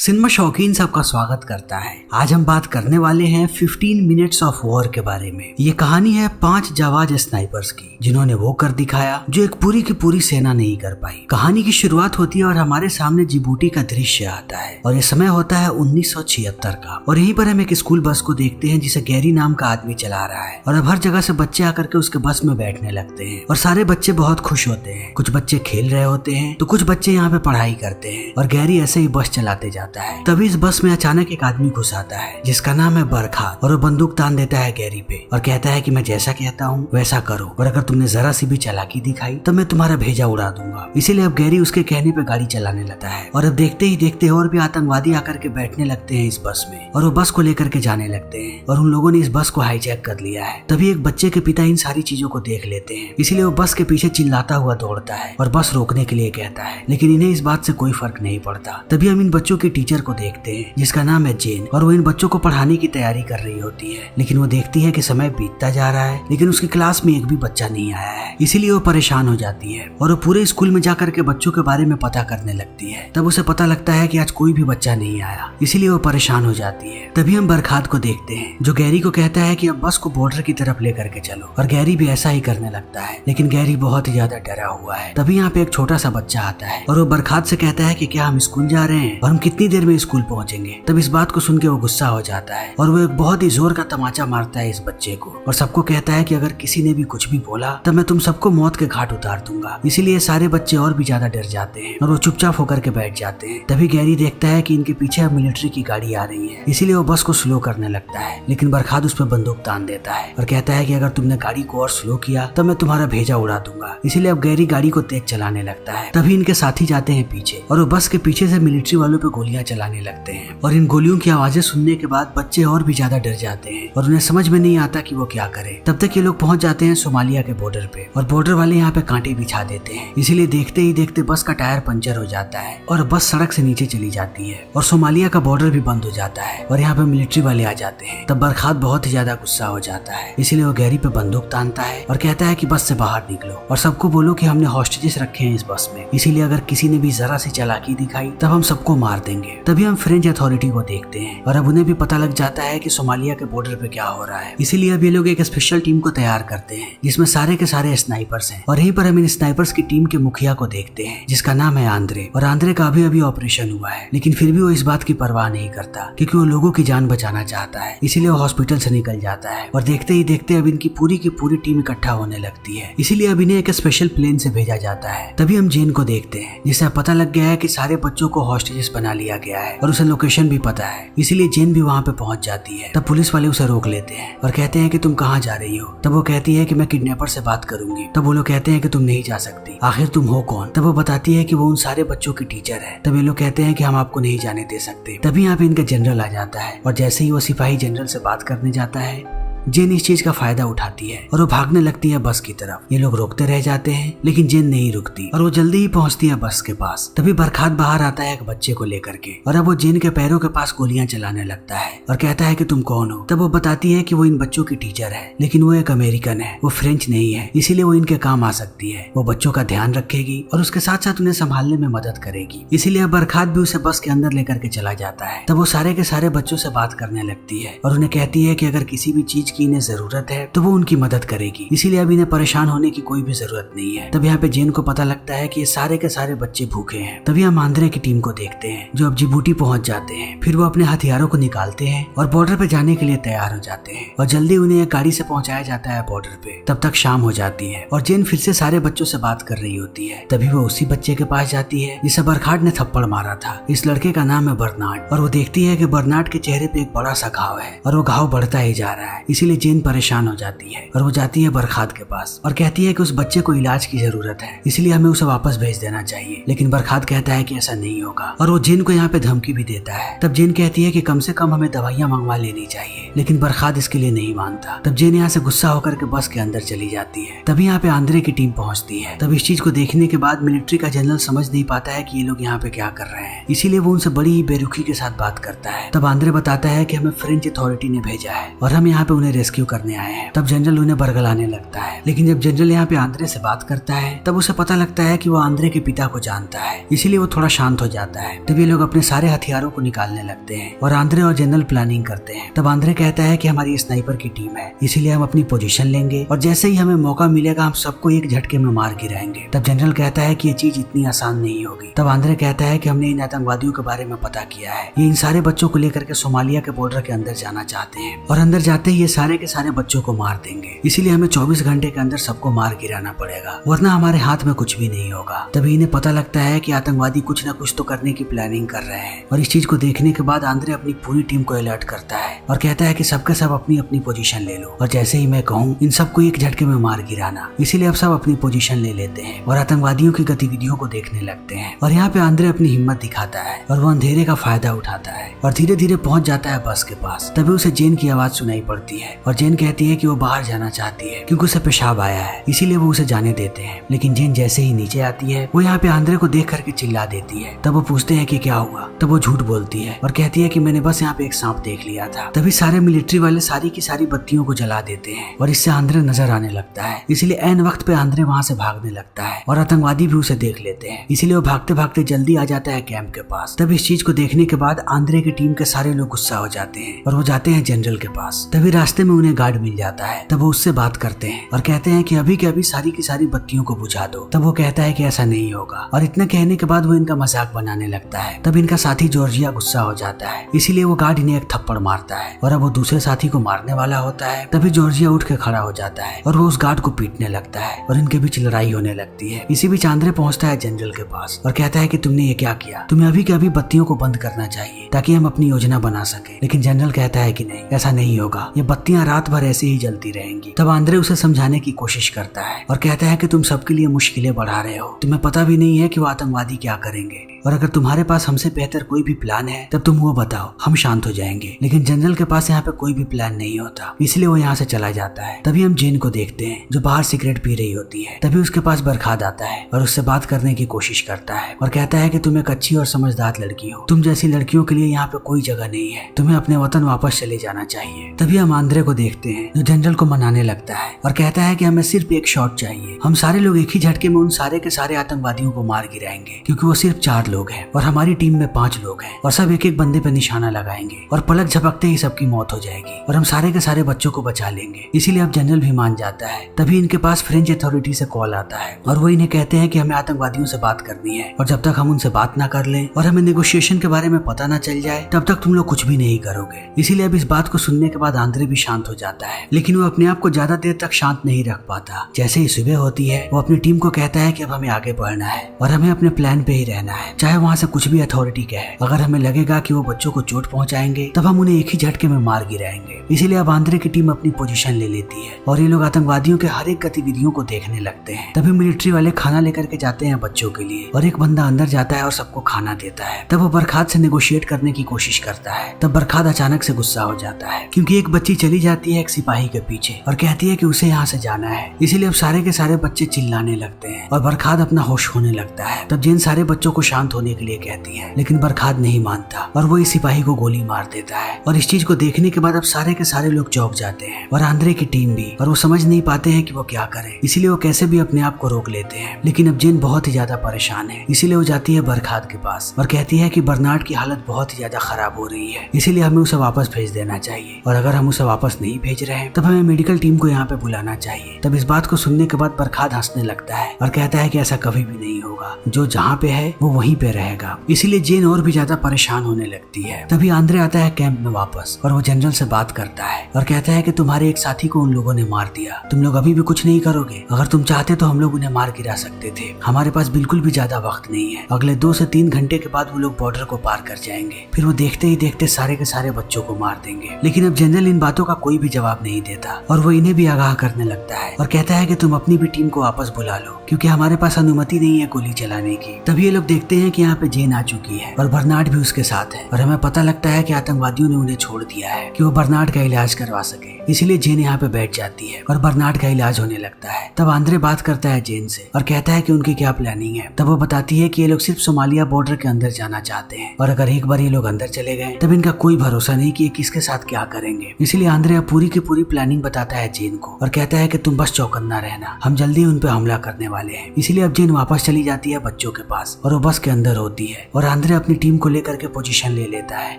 Cinema शौकीन सबका स्वागत करता है। आज हम बात करने वाले हैं 15 मिनट्स ऑफ वॉर के बारे में। ये कहानी है 5 जाबाज स्नाइपर्स की, जिन्होंने वो कर दिखाया जो एक पूरी की पूरी सेना नहीं कर पाई। कहानी की शुरुआत होती है और हमारे सामने जिबूटी का दृश्य आता है और ये समय होता है 1976 का। और यहीं पर हम एक स्कूल बस को देखते हैं जिसे गैरी नाम का आदमी चला रहा है। और अब हर जगह से बच्चे आकर के उसके बस में बैठने लगते हैं और सारे बच्चे बहुत खुश होते हैं। कुछ बच्चे खेल रहे होते हैं तो कुछ बच्चे यहाँ पे पढ़ाई करते हैं और गैरी ऐसे ही बस चलाते जाता है। तभी इस बस में अचानक एक आदमी घुस आता है जिसका नाम है बरखा और वो बंदूक तान देता है गैरी पे और कहता है कि मैं जैसा कहता हूँ वैसा करो और अगर तुमने जरा सी भी चालाकी दिखाई तो मैं तुम्हारा भेजा उड़ा दूंगा। इसीलिए अब गैरी उसके कहने पे गाड़ी चलाने लगता है और अब देखते ही देखते और भी आतंकवादी आकर के बैठने लगते हैं इस बस में और वो बस को लेकर के जाने लगते हैं और उन लोगों ने इस बस को हाईजैक कर लिया है। तभी एक बच्चे के पिता इन सारी चीजों को देख लेते हैं, इसीलिए वो बस के पीछे चिल्लाता हुआ दौड़ता है और बस रोकने के लिए कहता है, लेकिन इन्हें इस बात से कोई फर्क नहीं पड़ता। तभी हम इन बच्चों के टीचर को देखते हैं जिसका नाम है जेन और वो इन बच्चों को पढ़ाने की तैयारी कर रही होती है। लेकिन वो देखती है कि समय बीतता जा रहा है लेकिन उसकी क्लास में एक भी बच्चा नहीं आया है, इसीलिए वो परेशान हो जाती है और वो पूरे स्कूल में जाकर के बच्चों के बारे में पता करने लगती है। तब उसे पता लगता है कि आज कोई भी बच्चा नहीं आया, इसीलिए वो परेशान हो जाती है। तभी हम बरखात को देखते हैं जो गैरी को कहता है कि अब बस को बॉर्डर की तरफ लेकर के चलो और गैरी भी ऐसा ही करने लगता है। लेकिन गैरी बहुत ही ज्यादा डरा हुआ है। तभी यहाँ पे एक छोटा सा बच्चा आता है और वो बरखात से कहता है कि क्या हम स्कूल जा रहे हैं और हम कितनी देर में स्कूल पहुंचेंगे। तब इस बात को सुन के वो गुस्सा हो जाता है और वो एक बहुत ही जोर का तमाचा मारता है इस बच्चे को और सबको कहता है कि अगर किसी ने भी कुछ भी बोला तब मैं तुम सबको मौत के घाट उतार दूंगा। इसीलिए सारे बच्चे और भी ज्यादा डर जाते हैं और वो चुपचाप होकर के बैठ जाते हैं। तभी गैरी देखता है कि इनके पीछे अब मिलिट्री की गाड़ी आ रही है, इसीलिए वो बस को स्लो करने लगता है। लेकिन बरखात उस पर बंदूक तान देता है और कहता है कि अगर तुमने गाड़ी को और स्लो किया तब मैं तुम्हारा भेजा उड़ा दूंगा। इसीलिए अब गैरी गाड़ी को तेज चलाने लगता है। तभी इनके साथी जाते हैं पीछे और वो बस के पीछे से मिलिट्री वालों पे गोलियां चलाने लगते हैं और इन गोलियों की आवाजें सुनने के बाद बच्चे और भी ज्यादा डर जाते हैं और उन्हें समझ में नहीं आता कि वो क्या करें। तब तक ये लोग पहुंच जाते हैं सोमालिया के बॉर्डर पे और बॉर्डर वाले यहाँ पे कांटे बिछा देते हैं। इसीलिए देखते ही देखते बस का टायर पंचर हो जाता है और बस सड़क से नीचे चली जाती है और सोमालिया का बॉर्डर भी बंद हो जाता है और यहाँ पे मिलिट्री वाले आ जाते हैं। तब बरखात बहुत ही ज्यादा गुस्सा हो जाता है, इसीलिए वो गैरी पे बंदूक तानता है और कहता है कि बस से बाहर निकलो और सबको बोलो कि हमने हॉस्टेजेस रखे हैं इस बस में, इसीलिए अगर किसी ने भी जरा सी चालाकी दिखाई तब हम सबको मार देंगे। तभी हम फ्रेंच अथॉरिटी को देखते हैं और अब उन्हें भी पता लग जाता है कि सोमालिया के बॉर्डर पे क्या हो रहा है। इसीलिए अब ये लोग एक स्पेशल टीम को तैयार करते हैं जिसमें सारे के सारे स्नाइपर्स हैं और यहीं पर हम इन स्नाइपर्स की टीम के मुखिया को देखते हैं जिसका नाम है आंद्रे। और आंद्रे का अभी अभी ऑपरेशन हुआ है लेकिन फिर भी वो इस बात की परवाह नहीं करता क्योंकि वो लोगों की जान बचाना चाहता है, इसीलिए वो हॉस्पिटल से निकल जाता है। और देखते ही देखते अब इनकी पूरी की पूरी टीम इकट्ठा होने लगती है, इसीलिए अब इन्हें एक स्पेशल प्लेन से भेजा जाता है। तभी हम जेन को देखते हैं जिसे पता लग गया है कि सारे बच्चों को हॉस्टेजेस बना लिया गया है और उसे लोकेशन भी पता है, इसीलिए जेन भी वहाँ पे पहुंच जाती है। तब पुलिस वाले उसे रोक लेते हैं और कहते हैं कि तुम कहाँ जा रही हो। तब वो कहती है कि मैं किडनैपर से बात करूंगी। तब वो लोग कहते हैं कि तुम नहीं जा सकती, आखिर तुम हो कौन। तब वो बताती है कि वो उन सारे बच्चों की टीचर है। तब ये लोग कहते हैं कि हम आपको नहीं जाने दे सकते। तभी यहाँ पे इनका जनरल आ जाता है और जैसे ही वो सिपाही जनरल से बात करने जाता है जेन इस चीज का फायदा उठाती है और वो भागने लगती है बस की तरफ। ये लोग रोकते रह जाते हैं लेकिन जेन नहीं रुकती और वो जल्दी ही पहुंचती है बस के पास। तभी बरखात बाहर आता है एक बच्चे को लेकर के और अब वो जेन के पैरों के पास गोलियां चलाने लगता है और कहता है कि तुम कौन हो। तब वो बताती है कि वो इन बच्चों की टीचर है लेकिन वो एक अमेरिकन है, वो फ्रेंच नहीं है, इसीलिए वो इनके काम आ सकती है। वो बच्चों का ध्यान रखेगी और उसके साथ साथ उन्हें संभालने में मदद करेगी, इसीलिए बरखात भी उसे बस के अंदर लेकर के चला जाता है। तब वो सारे के सारे बच्चों से बात करने लगती है और उन्हें कहती है कि अगर किसी भी चीज की इन्हें जरूरत है तो वो उनकी मदद करेगी, इसीलिए अब इन्हें परेशान होने की कोई भी जरूरत नहीं है। तब यहाँ पे जेन को पता लगता है कि ये सारे के सारे बच्चे भूखे हैं। तभी हम आंद्रे की टीम को देखते हैं जो अब जिबूटी पहुंच जाते हैं। फिर वो अपने हथियारों को निकालते हैं और बॉर्डर पे जाने के लिए तैयार हो जाते हैं और जल्दी उन्हें एक गाड़ी से पहुंचाया जाता है बॉर्डर पे। तब तक शाम हो जाती है और जेन फिर से सारे बच्चों से बात कर रही होती है। तभी वो उसी बच्चे के पास जाती है जिसे बरखात ने थप्पड़ मारा था। इस लड़के का नाम है बर्नार्ड और वो देखती है कि बर्नार्ड के चेहरे पे एक बड़ा सा घाव है और वो घाव बढ़ता ही जा रहा है, इसीलिए जेन परेशान हो जाती है और वो जाती है बरखात के पास और कहती है कि उस बच्चे को इलाज की जरूरत है, इसलिए हमें उसे वापस भेज देना चाहिए। लेकिन बरखात कहता है कि ऐसा नहीं होगा और वो जेन को यहाँ पे धमकी भी देता है। तब जेन कहती है कि कम से कम हमें दवाइयाँ मंगवा लेनी चाहिए, लेकिन बरखात इसके लिए नहीं मानता। तब जेन यहाँ से गुस्सा होकर के बस के अंदर चली जाती है। तभी यहाँ पे आंद्रे की टीम पहुंचती है। तब इस चीज को देखने के बाद मिलिट्री का जनरल समझ नहीं पाता है कि ये लोग यहाँ पे क्या कर रहे हैं, इसीलिए वो उनसे बड़ी ही बेरुखी के साथ बात करता है। तब आंद्रे बताता है कि हमें फ्रेंच अथॉरिटी ने भेजा है और हम यहाँ पे उन्हें उन्हें रेस्क्यू करने आए हैं। तब जनरल उन्हें बरगलाने लगता है, लेकिन जब जनरल यहाँ पे आंद्रे से बात करता है तब उसे पता लगता है कि वो आंद्रे के पिता को जानता है, इसीलिए वो थोड़ा शांत हो जाता है। तब ये लोग अपने सारे हथियारों को निकालने लगते हैं और आंद्रे और जनरल प्लानिंग करते हैं। तब आंद्रे कहता है कि हमारी स्नाइपर की टीम है, इसीलिए हम अपनी पोजीशन लेंगे और जैसे ही हमें मौका मिलेगा हम सबको एक झटके में मार गिराएंगे। तब जनरल कहता है कि ये चीज इतनी आसान नहीं होगी। तब आंद्रे कहता है कि हमने इन आतंकवादियों के बारे में पता किया है, ये इन सारे बच्चों को लेकर के सोमालिया के बॉर्डर के अंदर जाना चाहते हैं और अंदर जाते ही ये सारे के सारे बच्चों को मार देंगे, इसीलिए हमें 24 घंटे के अंदर सबको मार गिराना पड़ेगा, वरना हमारे हाथ में कुछ भी नहीं होगा। तभी इन्हें पता लगता है कि आतंकवादी कुछ न कुछ तो करने की प्लानिंग कर रहे हैं और इस चीज को देखने के बाद आंद्रे अपनी पूरी टीम को अलर्ट करता है और कहता है कि सबके सब अपनी अपनी पोजीशन ले लो और जैसे ही मैं कहूँ इन सबको एक झटके में मार गिराना। इसीलिए अब सब अपनी पोजीशन ले लेते हैं और आतंकवादियों की गतिविधियों को देखने लगते हैं और यहाँ पे आंद्रे अपनी हिम्मत दिखाता है और वो अंधेरे का फायदा उठाता है और धीरे धीरे पहुंच जाता है बस के पास। तभी उसे जेन की आवाज सुनाई पड़ती है और जेन कहती है कि वो बाहर जाना चाहती है क्योंकि उसे पेशाब आया है, इसीलिए वो उसे जाने देते हैं। लेकिन जेन जैसे ही नीचे आती है वो यहाँ पे आंद्रे को देख करके चिल्ला देती है। तब वो पूछते हैं कि क्या हुआ। तब वो झूठ बोलती है और कहती है कि मैंने बस यहाँ पे एक सांप देख लिया था। तभी सारे मिलिट्री वाले सारी की सारी बत्तियों को जला देते हैं और इससे आंद्रे नजर आने लगता है, इसलिए ऐन वक्त पे आंद्रे वहाँ से भागने लगता है और आतंकवादी भी उसे देख लेते हैं, इसीलिए वो भागते भागते जल्दी आ जाता है कैंप के पास। तब इस चीज को देखने के बाद आंद्रे की टीम के सारे लोग गुस्सा हो जाते हैं और वो जाते हैं जनरल के पास। तभी रास्ते में उन्हें गार्ड मिल जाता है। तब वो उससे बात करते हैं और कहते हैं कि अभी के अभी सारी की सारी बत्तियों को बुझा दो। तब वो कहता है कि ऐसा नहीं होगा और इतना कहने के बाद वो इनका मजाक बनाने लगता है। तब इनका साथी जॉर्जिया गुस्सा हो जाता है, इसीलिए वो गार्ड इन्हें एक थप्पड़ मारता है और अब वो दूसरे साथी को मारने वाला होता है। तभी जॉर्जिया उठ के खड़ा हो जाता है और वो उस गार्ड को पीटने लगता है और इनके बीच लड़ाई होने लगती है। इसी बीच आंद्रे पहुंचता है जनरल के पास और कहता है कि तुमने ये क्या किया, तुम्हें अभी के अभी बत्तियों को बंद करना चाहिए ताकि हम अपनी योजना बना सके। लेकिन जनरल कहता है कि नहीं, ऐसा नहीं होगा, ये बत्तियां रात भर ऐसे ही जलती रहेंगी। तब आंद्रे उसे समझाने की कोशिश करता है और कहता है कि तुम सबके लिए मुश्किलें बढ़ा रहे हो, तुम्हें पता भी नहीं है कि वो आतंकवादी क्या करेंगे और अगर तुम्हारे पास हमसे बेहतर कोई भी प्लान है तब तुम वो बताओ, हम शांत हो जाएंगे। लेकिन जनरल के पास यहाँ पे कोई भी प्लान नहीं होता, इसलिए वो यहाँ से चला जाता है। तभी हम जेन को देखते हैं जो बाहर सिगरेट पी रही होती है। तभी उसके पास बरखाद आता है और उससे बात करने की कोशिश करता है और कहता है कि तुम एक अच्छी और समझदार लड़की हो, तुम जैसी लड़कियों के लिए यहाँ पे कोई जगह नहीं है, तुम्हें अपने वतन वापस चले जाना चाहिए। तभी हम आंद्रे को देखते हैं जो जनरल को मनाने लगता है और कहता है कि हमें सिर्फ एक शॉट चाहिए, हम सारे लोग एक ही झटके में उन सारे के सारे आतंकवादियों को मार गिराएंगे क्योंकि वो सिर्फ 4 लोग हैं और हमारी टीम में 5 लोग हैं और सब एक एक बंदे पे निशाना लगाएंगे और पलक झपकते ही सबकी मौत हो जाएगी और हम सारे के सारे बच्चों को बचा लेंगे। इसीलिए अब जनरल भी मान जाता है। तभी इनके पास फ्रेंच अथॉरिटी से कॉल आता है और वो इन्हें कहते हैं कि हमें आतंकवादियों से बात करनी है और जब तक हम उनसे बात ना कर लें और हमें नेगोशिएशन के बारे में पता ना चल जाए तब तक तुम लोग कुछ भी नहीं करोगे। इसीलिए अब इस बात को सुनने के बाद आंद्रे भी शांत हो जाता है, लेकिन वो अपने आप को ज्यादा देर तक शांत नहीं रख पाता। जैसे ही सुबह होती है वो अपनी टीम को कहता है कि अब हमें आगे बढ़ना है और हमें अपने प्लान पे ही रहना है, चाहे वहाँ से कुछ भी अथॉरिटी कहे। अगर हमें लगेगा कि वो बच्चों को चोट पहुंचाएंगे तब हम उन्हें एक ही झटके में मार गिराएंगे। इसीलिए अब आंद्रे की टीम अपनी पोजीशन ले लेती है और ये लोग आतंकवादियों के हर एक गतिविधियों को देखने लगते हैं। तभी मिलिट्री वाले खाना लेकर के जाते हैं बच्चों के लिए और एक बंदा अंदर जाता है और सबको खाना देता है। तब वो बरखाद से नेगोशिएट करने की कोशिश करता है। तब बरखाद अचानक से गुस्सा हो जाता है क्योंकि एक बच्ची चली जाती है एक सिपाही के पीछे और कहती है कि उसे यहाँ से जाना है। इसीलिए अब सारे के सारे बच्चे चिल्लाने लगते हैं और बरखाद अपना होश होने लगता है। तब जेन सारे बच्चों को शांत होने के लिए कहती है, लेकिन बरखाद नहीं मानता और वो इस सिपाही को गोली मार देता है। और इस चीज को देखने के बाद अब सारे के सारे लोग चौंक जाते हैं और आंद्रे की टीम भी, और वो समझ नहीं पाते हैं कि वो क्या करें। इसीलिए वो कैसे भी अपने आप को रोक लेते हैं। लेकिन अब जेन बहुत ही ज्यादा परेशान है, इसीलिए वो जाती है बरखाद के पास और कहती है कि बर्नार्ड की हालत बहुत ही ज्यादा खराब हो रही है, इसीलिए हमें उसे वापस भेज देना चाहिए और अगर हम उसे वापस नहीं भेज रहे हैं तब हमें मेडिकल टीम को यहाँ पे बुलाना चाहिए। तब इस बात को सुनने के बाद बरखाद हंसने लगता है और कहता है कि ऐसा कभी भी नहीं होगा, जो जहाँ पे है वो वहीं पे रहेगा। इसीलिए जेन और भी ज्यादा परेशान होने लगती है। तभी आंद्रे आता है कैंप में वापस और वो जनरल से बात करता है और कहता है कि तुम्हारे एक साथी को उन लोगों ने मार दिया, तुम लोग अभी भी कुछ नहीं करोगे? अगर तुम चाहते तो हम लोग उन्हें मार गिरा सकते थे, हमारे पास बिल्कुल भी ज्यादा वक्त नहीं है। अगले 2 से 3 घंटे के बाद वो लोग बॉर्डर को पार कर जाएंगे, फिर वो देखते ही देखते सारे के सारे बच्चों को मार देंगे। लेकिन अब जनरल इन बातों का कोई भी जवाब नहीं देता और वो इन्हें भी आगाह करने लगता है और कहता है कि तुम अपनी भी टीम को वापस बुला लो क्योंकि हमारे पास अनुमति नहीं है गोली चलाने की। तभी ये लोग देखते हैं कि यहाँ पे जेन आ चुकी है और बर्नार्ड भी उसके साथ है और हमें पता लगता है कि आतंकवादियों ने उन्हें छोड़ दिया है कि वो बर्नार्ड का इलाज करवा सके। इसीलिए जेन यहाँ पे बैठ जाती है और बर्नार्ड का इलाज होने लगता है। तब आंद्रे बात करता है जेन से और कहता है कि उनकी क्या प्लानिंग है। तब वो बताती है कि ये लोग सिर्फ सोमालिया बॉर्डर के अंदर जाना चाहते हैं और अगर एक बार ये लोग अंदर चले गए तब इनका कोई भरोसा नहीं कि ये किसके साथ क्या करेंगे। इसलिए आंद्रे अब पूरी की पूरी प्लानिंग बताता है जेन को और कहता है कि तुम बस चौकन्ना रहना, हम जल्दी उन पे हमला करने वाले हैं। इसीलिए अब जेन वापस चली जाती है बच्चों के पास और वो बस के अंदर होती है और आंद्रे अपनी टीम को लेकर के पोजीशन ले लेता है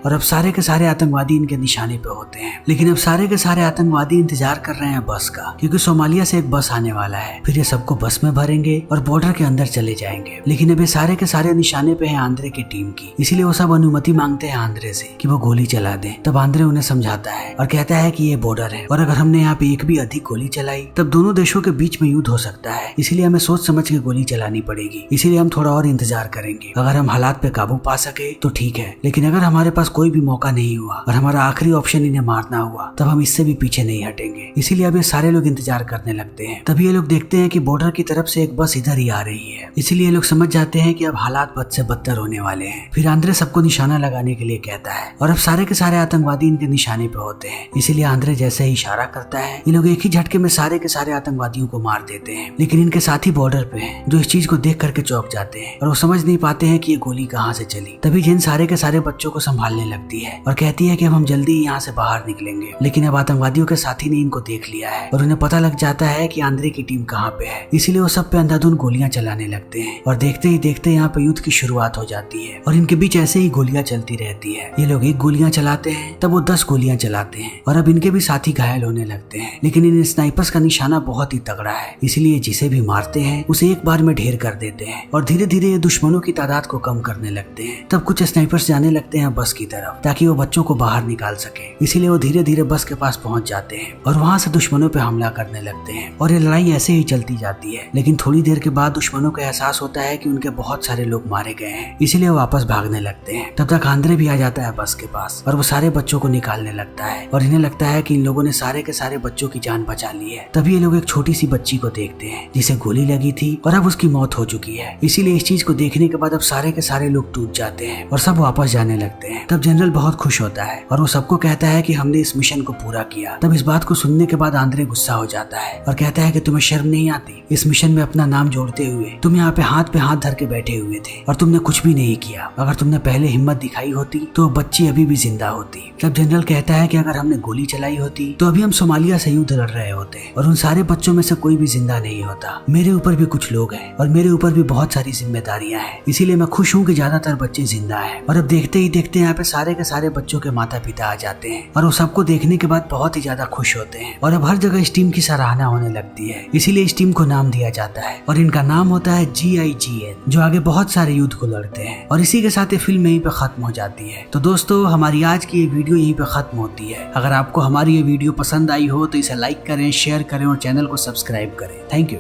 और अब सारे के सारे आतंकवादी इनके निशाने पे होते हैं। लेकिन अब सारे के सारे आतंकवादी इंतजार कर रहे हैं बस का, क्योंकि सोमालिया से एक बस आने वाला है। फिर ये सबको बस में भरेंगे और बॉर्डर के अंदर चले जाएंगे। लेकिन अब ये सारे के सारे निशाने पे है आंद्रे की टीम की, इसीलिए वो सब अनुमति मांगते हैं आंद्रे से कि वो गोली चला दे। तब आंद्रे उन्हें समझाता है और कहता है कि ये बॉर्डर है और अगर हमने यहाँ पे एक भी अधिक गोली चलाई तब दोनों देशों के बीच में युद्ध हो सकता है, इसीलिए हमें सोच समझ के गोली चलानी पड़ेगी। इसीलिए हम थोड़ा और इंतजार करेंगे। अगर हम हालात पे काबू पा सके तो ठीक है, लेकिन अगर हमारे पास कोई भी मौका नहीं हुआ और हमारा आखिरी ऑप्शन इन्हें मारना हुआ तब हम इससे भी पीछे नहीं हटेंगे। इसीलिए अब ये सारे लोग इंतजार करने लगते हैं। तभी ये लोग देखते हैं कि बॉर्डर की तरफ से एक बस इधर ही आ रही है। इसीलिए ये लोग समझ जाते हैं कि अब हालात बद से बदतर होने वाले हैं। फिर आंद्रे सबको निशाना लगाने के लिए कहता है और अब सारे के सारे आतंकवादी इनके निशाने पे होते हैं। इसीलिए आंद्रे जैसे ही इशारा करता है ये लोग एक ही झटके में सारे के सारे आतंकवादियों को मार देते हैं। लेकिन इनके साथी बॉर्डर पे हैं जो इस चीज को देख करके चौंक जाते हैं और वो समझ नहीं पाते हैं कि ये गोली कहाँ से चली। तभी जेन सारे के सारे बच्चों को संभालने लगती है और कहती है कि अब हम जल्दी ही यहाँ से बाहर निकलेंगे। लेकिन अब आतंकवादियों के साथी ने इनको देख लिया है और उन्हें पता लग जाता है कि आंद्रे की टीम कहाँ पे है। इसीलिए वो सब पे अंधाधुंध गोलियां चलाने लगते हैं और देखते ही देखते यहाँ पे युद्ध की शुरुआत हो जाती है और इनके बीच ऐसे ही गोलियां चलती रहती है। ये लोग एक गोलियां चलाते हैं तब वो 10 गोलियां चलाते हैं और अब इनके भी साथी घायल होने लगते हैं। लेकिन इन स्नाइपर्स का निशाना बहुत ही तगड़ा है, इसीलिए जिसे भी मारते हैं उसे एक बार में ढेर कर देते हैं और धीरे धीरे ये दुश्मनों की तादाद को कम करने लगते हैं। तब कुछ स्नाइपर्स जाने लगते हैं बस की तरफ ताकि वो बच्चों को बाहर निकाल सके। इसीलिए वो धीरे धीरे बस के पास पहुंच जाते हैं और वहां से दुश्मनों पे हमला करने लगते हैं और ये लड़ाई ऐसे ही चलती जाती है। लेकिन थोड़ी देर के बाद दुश्मनों को एहसास होता है कि उनके बहुत सारे लोग मारे गए हैं, इसीलिए वो वापस भागने लगते हैं। तब तक आंद्रे भी आ जाता है बस के पास और वो सारे बच्चों को निकालने लगता है और इन्हें लगता है कि इन लोगों ने सारे के सारे बच्चों की जान बचा ली है। तभी ये लोग एक छोटी सी बच्ची को देखते हैं जिसे गोली लगी थी और अब उसकी मौत हो चुकी है। इसीलिए इस चीज को देखने के बाद अब सारे के सारे लोग टूट जाते हैं और सब वापस जाने लगते हैं। तब जनरल बहुत खुश होता है और वो सबको कहता है कि हमने इस मिशन को पूरा किया। तब इस बात को सुनने के बाद आंद्रे गुस्सा हो जाता है और कहता है कि तुम्हें शर्म नहीं आती, इस मिशन में अपना नाम जोड़ते हुए तुम यहाँ पे हाथ धर के बैठे हुए थे और तुमने कुछ भी नहीं किया। अगर तुमने पहले हिम्मत दिखाई होती तो बच्ची अभी भी जिंदा होती। तब जनरल कहता है कि अगर हमने गोली चलाई होती तो अभी हम सोमालिया से युद्ध लड़ रहे होते और उन सारे बच्चों में से कोई भी जिंदा नहीं होता। मेरे ऊपर भी कुछ लोग हैं और मेरे ऊपर भी बहुत सारी जिम्मेदारियां हैं, इसीलिए मैं खुश हूँ कि ज्यादातर बच्चे जिंदा हैं। और अब देखते ही देखते यहाँ पे सारे के सारे बच्चों के माता पिता आ जाते हैं और वो सबको देखने के बाद बहुत ही ज्यादा खुश होते हैं और अब हर जगह इस टीम की सराहना होने लगती है। इसीलिए इस टीम को नाम दिया जाता है और इनका नाम होता है GIGN, जो आगे बहुत सारे युद्ध को लड़ते हैं। और इसी के साथ ये फिल्म यहीं पे खत्म हो जाती है। तो दोस्तों हमारी आज की ये वीडियो यहीं पे खत्म होती है। अगर आपको हमारी ये वीडियो पसंद आई हो तो इसे लाइक करें, शेयर करें और चैनल को सब्सक्राइब करें। Thank you.